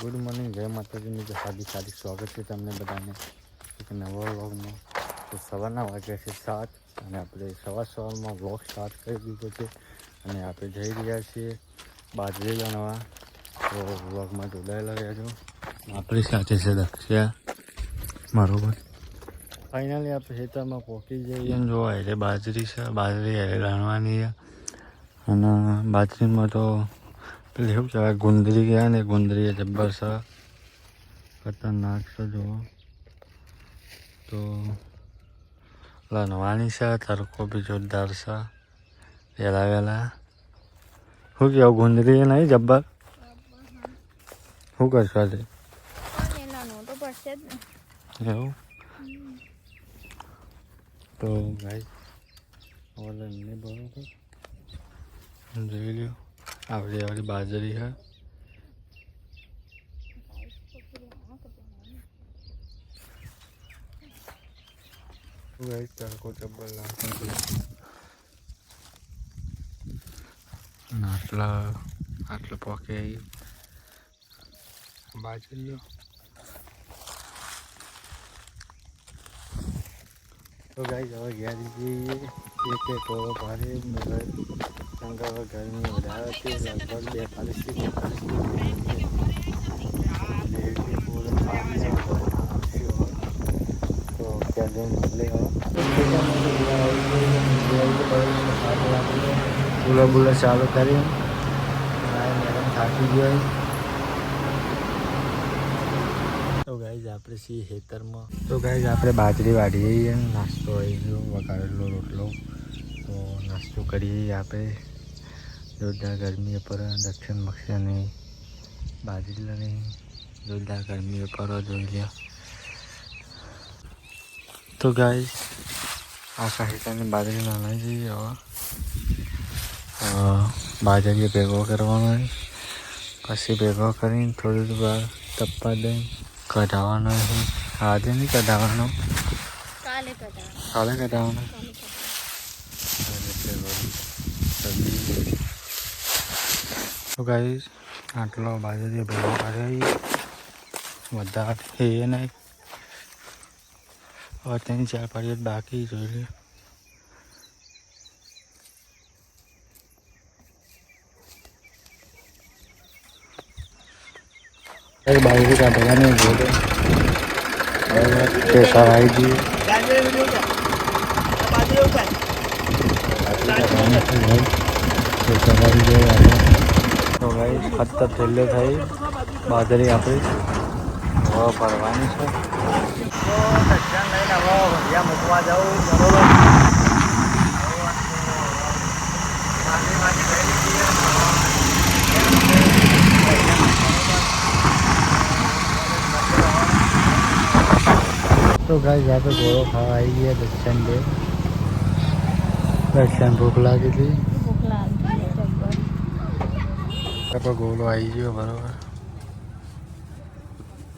Good morning, જય માતાજીની જે હાર્દિક સ્વાગત છે તમને બધાને એક નવા વ્લોગમાં. તો સવારના વાગ્યા છે 7 અને આપણે સવારમાં વ્લોગ સ્ટાર્ટ કરી દીધો છે અને આપણે જઈ રહ્યા છીએ બાજરી લણવા. તો વ્લોગમાં જોડાયેલા રહેજો. આપણી સાથે છે દક્ષિયા બરોબર. ફાઇનલી આપણે ખેતરમાં પહોંચી જઈએ અને જોવા એટલે બાજરી છે, બાજરી લણવાની છે. અને બાજરીમાં તો પેલી શું કહેવાય ગુંદરી ગયા ને, ગુંદરી એ જબ્બર છે, ખતરનાક છે. જુઓ તો લણવાની છે, તડકો બી જોરદાર છે. વહેલા શું કહેવું, ગુંદરી એ નહીં જબ્બર? શું કરશો આજે? એવું તો ભાઈ ઓનલાઈન બરોબર જોઈ લ્યો. આપણી બાજરી છે. તડકો જબ્બર લાગે આટલો પોકે બાજરીઓ. તો ગાઈસ હવે ઘેર જઈએ. એક ટોળો ભારે શંકર ગરમી વધારે છે, લગભગ 42 બુલો ચાલુ કરી મેડમ થાકી ગયો. તો ગાઈઝ આપણે છીએ ખેતરમાં. તો ગાઈઝ આપણે બાજરી વાળીએ, નાસ્તો આવી ગયો, વઘારેલો રોટલો. તો નાસ્તો કરીએ આપણે. જોરદાર ગરમી પર દક્ષિણ બાજરી લણી જોરદાર ગરમી પર જોઈ લે. તો ગાઈઝ આખા ખેતરની બાજરી લણાઈ જઈએ. હવે બાજરી ભેગો કરવાનો, પછી ભેગો કરીને થોડી વાર તપવા દઈ કઢાવવાનો. આજે નહીં કઢાવવાનો, કાલે કઢાવવાનો. તો ગાઈઝ આટલો બાજરી ભેગો કરી વધારે એ નહીં. હવે 3-4 પાડીએ બાકી જોઈ લે. બાજરી का भैया बोले कैसा भाई जी तो भाई खतर છેલ્લે થઈ બાજરી આપણી હવે ભરવાની છે. લઈને હવે ભૈયા મૂકવા જાઉં બરોબર. तो गाइस यहाँ पे गोरो खावा आई है दक्षिण भूख लगी थी. गोरो आई गयो बराबर.